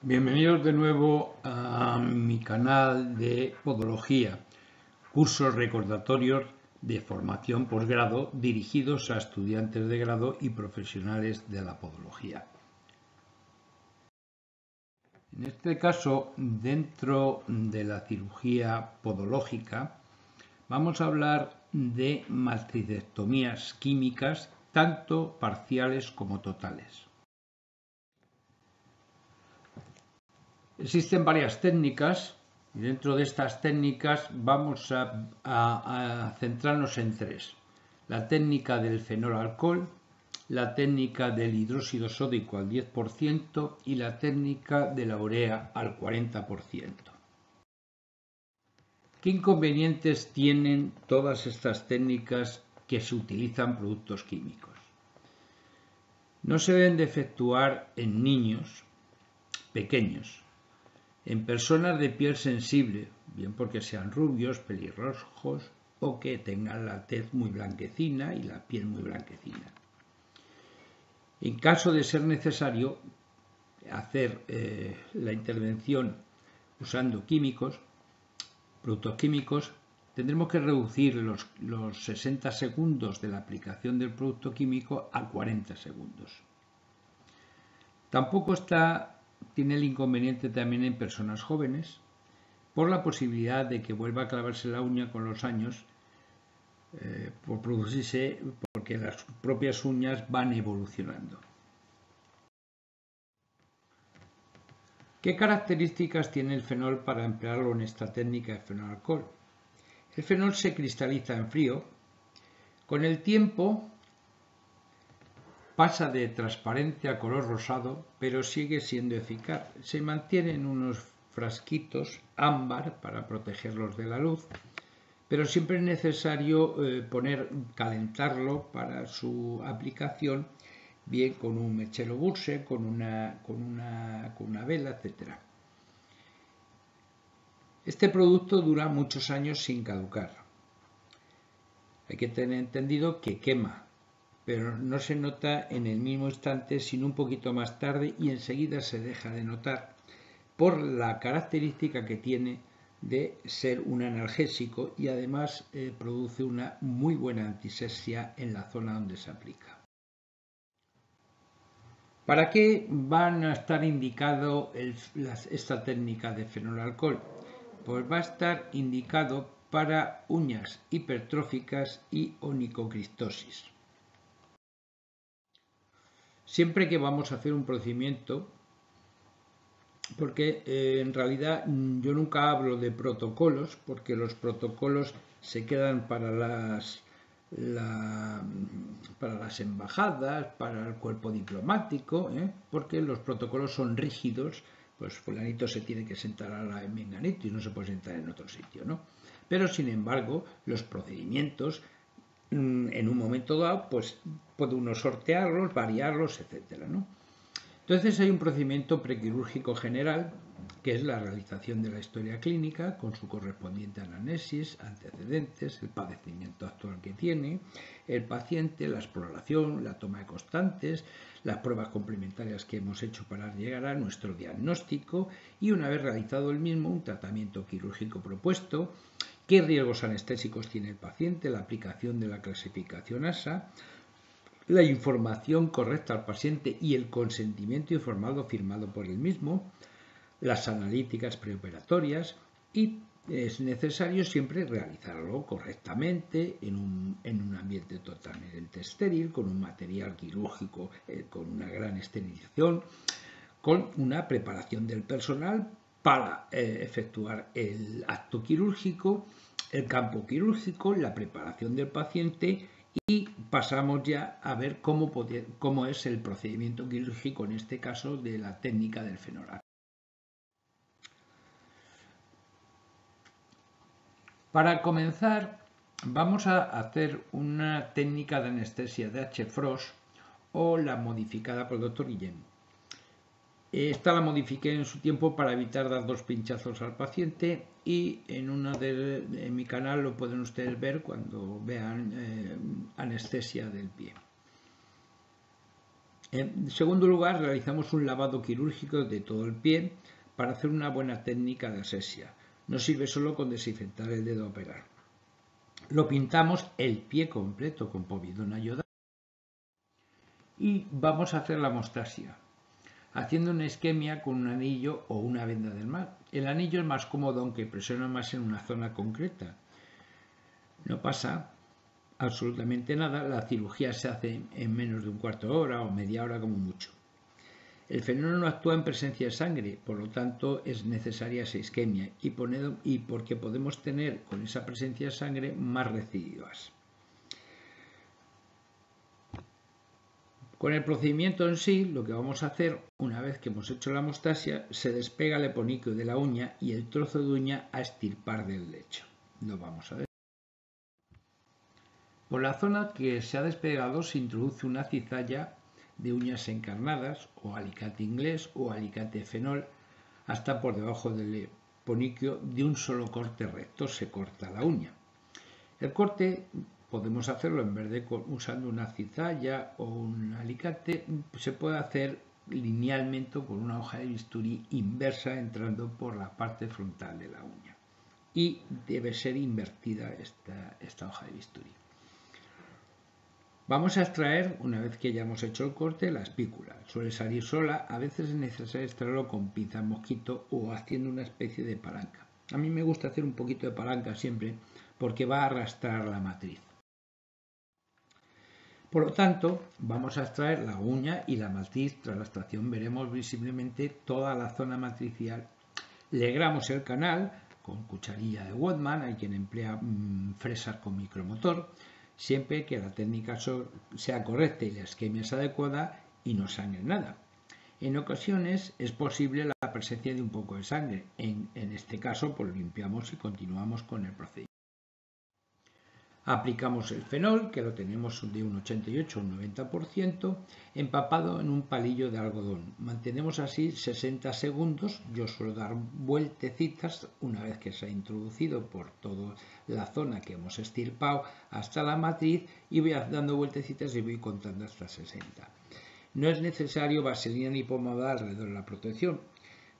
Bienvenidos de nuevo a mi canal de Podología, cursos recordatorios de formación posgrado dirigidos a estudiantes de grado y profesionales de la podología. En este caso, dentro de la cirugía podológica, vamos a hablar de masticectomías químicas, tanto parciales como totales. Existen varias técnicas y dentro de estas técnicas vamos a centrarnos en tres. La técnica del fenol-alcohol, la técnica del hidróxido sódico al 10% y la técnica de la urea al 40%. ¿Qué inconvenientes tienen todas estas técnicas que se utilizan productos químicos? No se deben de efectuar en niños pequeños, en personas de piel sensible, bien porque sean rubios, pelirrojos o que tengan la tez muy blanquecina y la piel muy blanquecina. En caso de ser necesario hacer la intervención usando productos químicos, tendremos que reducir los 60 segundos de la aplicación del producto químico a 40 segundos. Tampoco tiene el inconveniente también en personas jóvenes, por la posibilidad de que vuelva a clavarse la uña con los años, porque las propias uñas van evolucionando. ¿Qué características tiene el fenol para emplearlo en esta técnica de fenol-alcohol? El fenol se cristaliza en frío. Con el tiempo pasa de transparente a color rosado, pero sigue siendo eficaz. Se mantiene en unos frasquitos ámbar para protegerlos de la luz, pero siempre es necesario calentarlo para su aplicación, bien con un mechero Bunsen, con una vela, etc. Este producto dura muchos años sin caducar. Hay que tener entendido que quema, pero no se nota en el mismo instante, sino un poquito más tarde, y enseguida se deja de notar por la característica que tiene de ser un analgésico y además produce una muy buena antisepsia en la zona donde se aplica. ¿Para qué van a estar indicado esta técnica de fenol-alcohol? Pues va a estar indicado para uñas hipertróficas y onicocristosis. Siempre que vamos a hacer un procedimiento, porque en realidad yo nunca hablo de protocolos, porque los protocolos se quedan para las embajadas, para el cuerpo diplomático, porque los protocolos son rígidos, pues fulanito se tiene que sentar a la menganito y no se puede sentar en otro sitio, ¿no? Pero sin embargo, los procedimientos en un momento dado, pues puede uno sortearlos, variarlos, etcétera, ¿no? Entonces hay un procedimiento prequirúrgico general, que es la realización de la historia clínica con su correspondiente anamnesis, antecedentes, el padecimiento actual que tiene el paciente, la exploración, la toma de constantes, las pruebas complementarias que hemos hecho para llegar a nuestro diagnóstico y, una vez realizado el mismo, un tratamiento quirúrgico propuesto, qué riesgos anestésicos tiene el paciente, la aplicación de la clasificación ASA, la información correcta al paciente y el consentimiento informado firmado por él mismo, las analíticas preoperatorias, y es necesario siempre realizarlo correctamente en un ambiente totalmente estéril, con un material quirúrgico con una gran esterilización, con una preparación del personal para efectuar el acto quirúrgico, el campo quirúrgico, la preparación del paciente, y pasamos ya a ver cómo es el procedimiento quirúrgico, en este caso de la técnica del fenol-alcohol. Para comenzar, vamos a hacer una técnica de anestesia de H-Frost o la modificada por el Dr. Guillem. Esta la modifiqué en su tiempo para evitar dar dos pinchazos al paciente, y en mi canal lo pueden ustedes ver cuando vean anestesia del pie. En segundo lugar, realizamos un lavado quirúrgico de todo el pie para hacer una buena técnica de asepsia. No sirve solo con desinfectar el dedo a operar. Lo pintamos el pie completo con povidona iodada y vamos a hacer la hemostasia, haciendo una isquemia con un anillo o una venda del mar. El anillo es más cómodo aunque presiona más en una zona concreta. No pasa absolutamente nada, la cirugía se hace en menos de un cuarto de hora o media hora como mucho. El fenol no actúa en presencia de sangre, por lo tanto es necesaria esa isquemia y porque podemos tener con esa presencia de sangre más recidivas. Con el procedimiento en sí, lo que vamos a hacer, una vez que hemos hecho la hemostasia, se despega el eponiquio de la uña y el trozo de uña a extirpar del lecho. Lo vamos a ver. Por la zona que se ha despegado se introduce una cizalla de uñas encarnadas o alicate inglés o alicate fenol hasta por debajo del eponiquio. De un solo corte recto se corta la uña. El corte podemos hacerlo en vez de usando una cizalla o un alicate, se puede hacer linealmente con una hoja de bisturí inversa entrando por la parte frontal de la uña y debe ser invertida esta hoja de bisturí. Vamos a extraer, una vez que ya hemos hecho el corte, la espícula. Suele salir sola, a veces es necesario extraerlo con pinza mosquito o haciendo una especie de palanca. A mí me gusta hacer un poquito de palanca siempre porque va a arrastrar la matriz. Por lo tanto, vamos a extraer la uña y la matriz. Tras la extracción veremos visiblemente toda la zona matricial. Legramos el canal con cucharilla de Whatman, hay quien emplea fresas con micromotor, siempre que la técnica sea correcta y la isquemia es adecuada y no sangre nada. En ocasiones es posible la presencia de un poco de sangre. En este caso, pues limpiamos y continuamos con el procedimiento. Aplicamos el fenol, que lo tenemos de un 88 a un 90%, empapado en un palillo de algodón. Mantenemos así 60 segundos. Yo suelo dar vueltecitas una vez que se ha introducido por toda la zona que hemos extirpado hasta la matriz y voy dando vueltecitas y voy contando hasta 60. No es necesario vaselina ni pomada alrededor de la protección.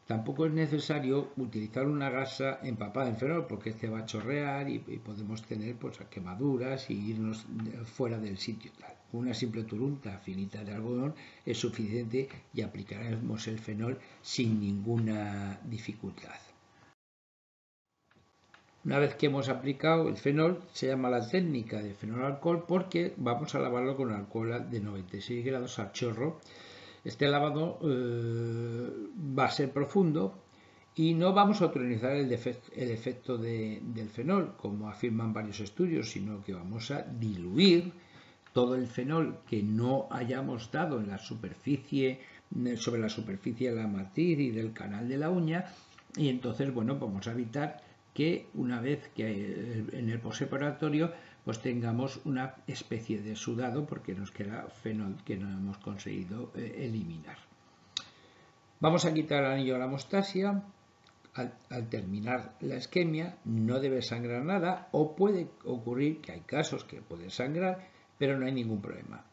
Tampoco es necesario utilizar una gasa empapada en fenol porque este va a chorrear y podemos tener pues, quemaduras y irnos fuera del sitio. Una simple turunta finita de algodón es suficiente y aplicaremos el fenol sin ninguna dificultad. Una vez que hemos aplicado el fenol, se llama la técnica de fenol alcohol porque vamos a lavarlo con alcohol de 96 grados a chorro. Este lavado va a ser profundo y no vamos a utilizar el efecto del fenol, como afirman varios estudios, sino que vamos a diluir todo el fenol que no hayamos dado en la superficie, sobre la superficie de la matriz y del canal de la uña, y entonces, bueno, vamos a evitar que una vez que en el postoperatorio pues tengamos una especie de sudado porque nos queda fenol que no hemos conseguido eliminar. Vamos a quitar el anillo de la hemostasia. Al terminar la isquemia no debe sangrar nada o puede ocurrir que hay casos que pueden sangrar, pero no hay ningún problema.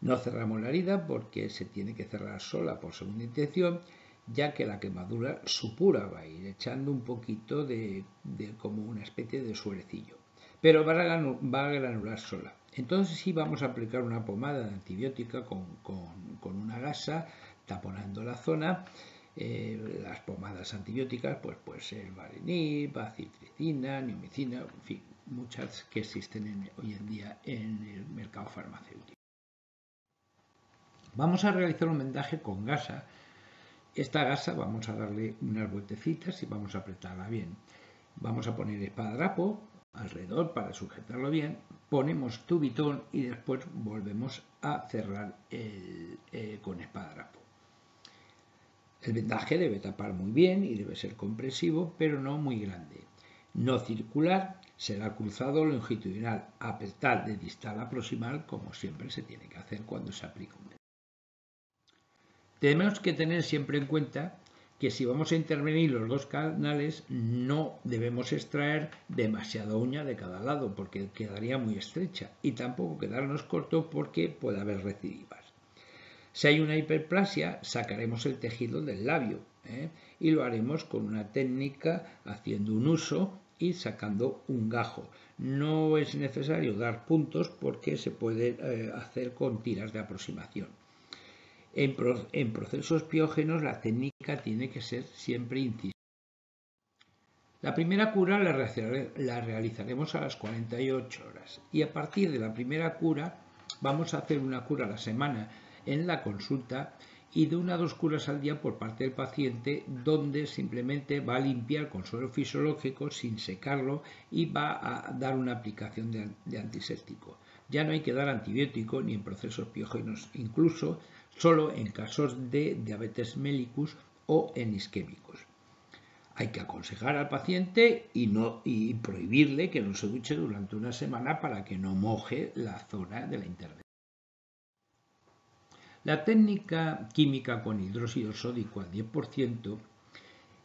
No cerramos la herida porque se tiene que cerrar sola por segunda intención, ya que la quemadura supura va a ir echando un poquito de como una especie de suerecillo, pero va a granular sola. Entonces sí vamos a aplicar una pomada de antibiótica con una gasa, taponando la zona. Las pomadas antibióticas pues puede ser Varenicline, acitricina, neomicina, en fin, muchas que existen hoy en día en el mercado farmacéutico. Vamos a realizar un vendaje con gasa. Esta gasa vamos a darle unas vueltecitas y vamos a apretarla bien. Vamos a poner espadadrapo alrededor para sujetarlo bien, ponemos tubitón y después volvemos a cerrar con espadadrapo. El vendaje debe tapar muy bien y debe ser compresivo, pero no muy grande. No circular, será cruzado o longitudinal, apretar de distal a proximal, como siempre se tiene que hacer cuando se aplica un vendaje. Tenemos que tener siempre en cuenta que si vamos a intervenir los dos canales no debemos extraer demasiada uña de cada lado porque quedaría muy estrecha y tampoco quedarnos corto porque puede haber recidivas. Si hay una hiperplasia, sacaremos el tejido del labio, y lo haremos con una técnica haciendo un uso y sacando un gajo. No es necesario dar puntos porque se puede hacer con tiras de aproximación. En procesos piógenos la técnica tiene que ser siempre incisiva. La primera cura la realizaremos a las 48 horas y a partir de la primera cura vamos a hacer una cura a la semana en la consulta y de 1 a 2 curas al día por parte del paciente, donde simplemente va a limpiar con suero fisiológico sin secarlo y va a dar una aplicación de antiséptico. Ya no hay que dar antibiótico ni en procesos piógenos, incluso solo en casos de diabetes mellitus o en isquémicos. Hay que aconsejar al paciente y prohibirle que no se duche durante una semana para que no moje la zona de la intervención. La técnica química con hidróxido sódico al 10%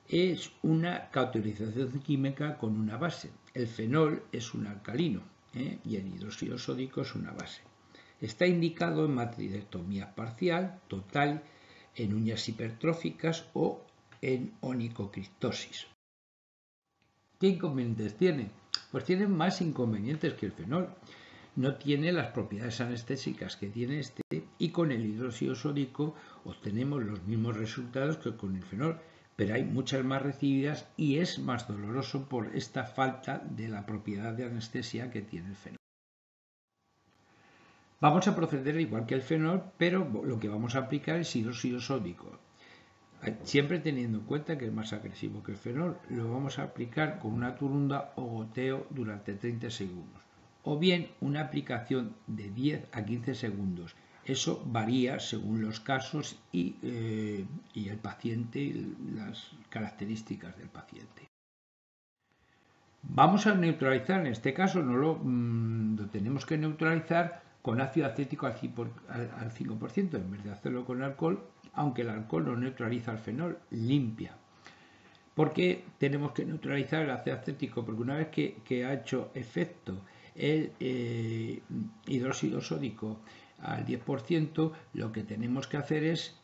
es una cauterización química con una base. El fenol es un alcalino y el hidróxido sódico es una base. Está indicado en matriceptomía parcial, total, en uñas hipertróficas o en onicocriptosis. ¿Qué inconvenientes tiene? Pues tiene más inconvenientes que el fenol. No tiene las propiedades anestésicas que tiene este y con el hidróxido sódico obtenemos los mismos resultados que con el fenol, pero hay muchas más recibidas y es más doloroso por esta falta de la propiedad de anestesia que tiene el fenol. Vamos a proceder igual que el fenol, pero lo que vamos a aplicar es hidróxido sódico. Siempre teniendo en cuenta que es más agresivo que el fenol, lo vamos a aplicar con una turunda o goteo durante 30 segundos. O bien una aplicación de 10 a 15 segundos. Eso varía según los casos y el paciente y las características del paciente. Vamos a neutralizar, en este caso lo tenemos que neutralizar con ácido acético al 5% en vez de hacerlo con alcohol, aunque el alcohol no neutraliza el fenol, limpia. ¿Por qué tenemos que neutralizar el ácido acético? Porque una vez que ha hecho efecto el hidróxido sódico al 10%, lo que tenemos que hacer es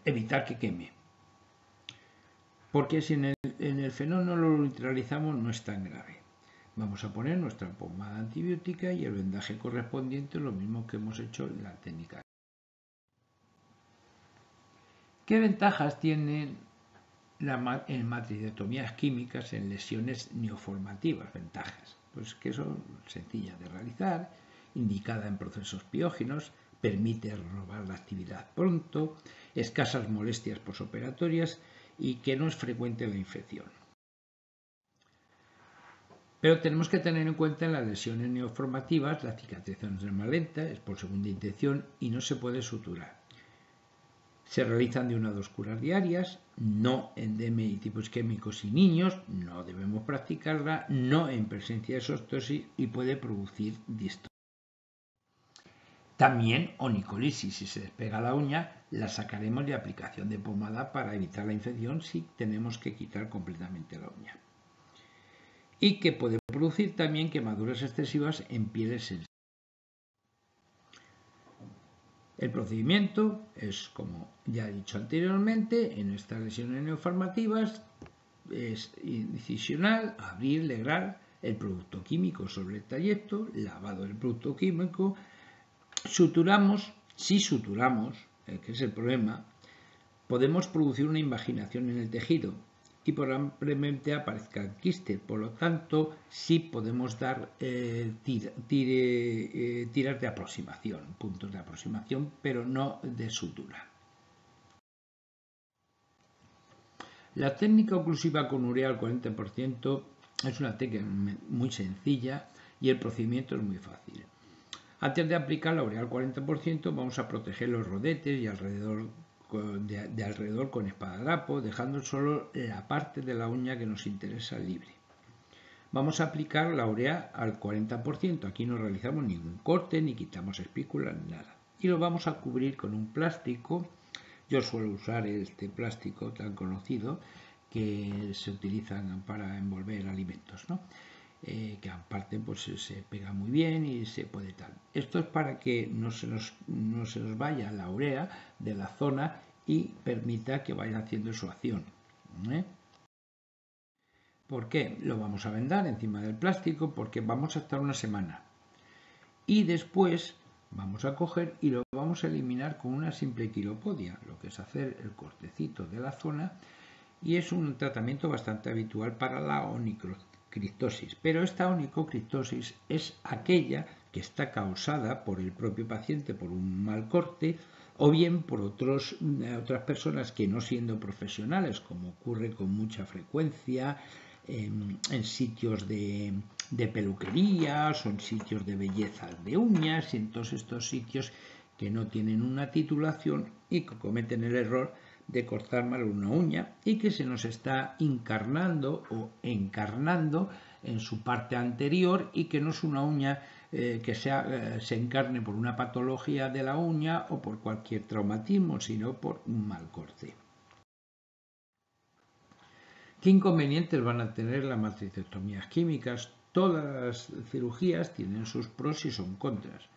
evitar que queme. Porque si en el fenol no lo neutralizamos no es tan grave. Vamos a poner nuestra pomada antibiótica y el vendaje correspondiente, lo mismo que hemos hecho en la técnica. ¿Qué ventajas tienen en matricectomías químicas en lesiones neoformativas? Ventajas, pues que son sencillas de realizar, indicada en procesos piógenos, permite renovar la actividad pronto, escasas molestias posoperatorias y que no es frecuente la infección. Pero tenemos que tener en cuenta en las lesiones neoformativas la cicatrización es más lenta, es por segunda intención y no se puede suturar. Se realizan de 1 a 2 curas diarias, no en DM y tipos isquémicos y niños, no debemos practicarla, no en presencia de exostosis y puede producir distonia. También onicolisis, si se despega la uña, la sacaremos de aplicación de pomada para evitar la infección si tenemos que quitar completamente la uña. Y que puede producir también quemaduras excesivas en pieles sensibles. El procedimiento es, como ya he dicho anteriormente, en estas lesiones neoformativas es incisional, abrir, legrar el producto químico sobre el trayecto, lavado del producto químico, suturamos, si suturamos, que es el problema, podemos producir una invaginación en el tejido y probablemente aparezcan quistes, por lo tanto sí podemos dar tiras de aproximación, puntos de aproximación, pero no de sutura. La técnica oclusiva con urea al 40% es una técnica muy sencilla y el procedimiento es muy fácil. Antes de aplicar la urea al 40% vamos a proteger los rodetes y alrededor con esparadrapo, dejando solo la parte de la uña que nos interesa libre. Vamos a aplicar la urea al 40%, aquí no realizamos ningún corte, ni quitamos espículas, ni nada. Y lo vamos a cubrir con un plástico, yo suelo usar este plástico tan conocido que se utilizan para envolver alimentos, ¿no? que aparte pues se pega muy bien y se puede tal. Esto es para que no se nos vaya la urea de la zona y permita que vaya haciendo su acción. ¿Por qué? Lo vamos a vendar encima del plástico porque vamos a estar una semana. Y después vamos a coger y lo vamos a eliminar con una simple quiropodia, lo que es hacer el cortecito de la zona, y es un tratamiento bastante habitual para la onicocriptosis. Pero esta onicocriptosis es aquella que está causada por el propio paciente por un mal corte o bien por otras personas que no siendo profesionales, como ocurre con mucha frecuencia en sitios de peluquerías o en sitios de belleza de uñas y en todos estos sitios que no tienen una titulación y que cometen el error de cortar mal una uña y que se nos está encarnando o encarnando en su parte anterior y que no es una uña que se encarne por una patología de la uña o por cualquier traumatismo, sino por un mal corte. ¿Qué inconvenientes van a tener las matricectomías químicas? Todas las cirugías tienen sus pros y sus contras.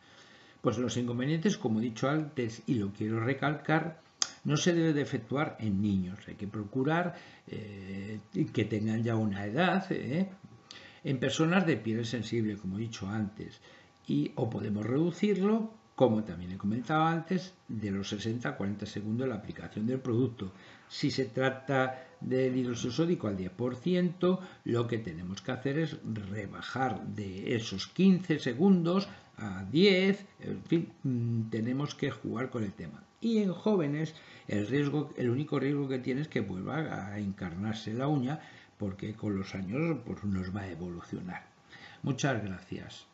Pues los inconvenientes, como he dicho antes y lo quiero recalcar, no se debe de efectuar en niños. Hay que procurar que tengan ya una edad, en personas de piel sensible, como he dicho antes, o podemos reducirlo, como también he comentado antes, de los 60 a 40 segundos la aplicación del producto. Si se trata del hidróxido sódico al 10%, lo que tenemos que hacer es rebajar de esos 15 segundos a 10, en fin, tenemos que jugar con el tema. Y en jóvenes el único riesgo que tiene es que vuelva a encarnarse la uña, porque con los años pues, nos va a evolucionar. Muchas gracias.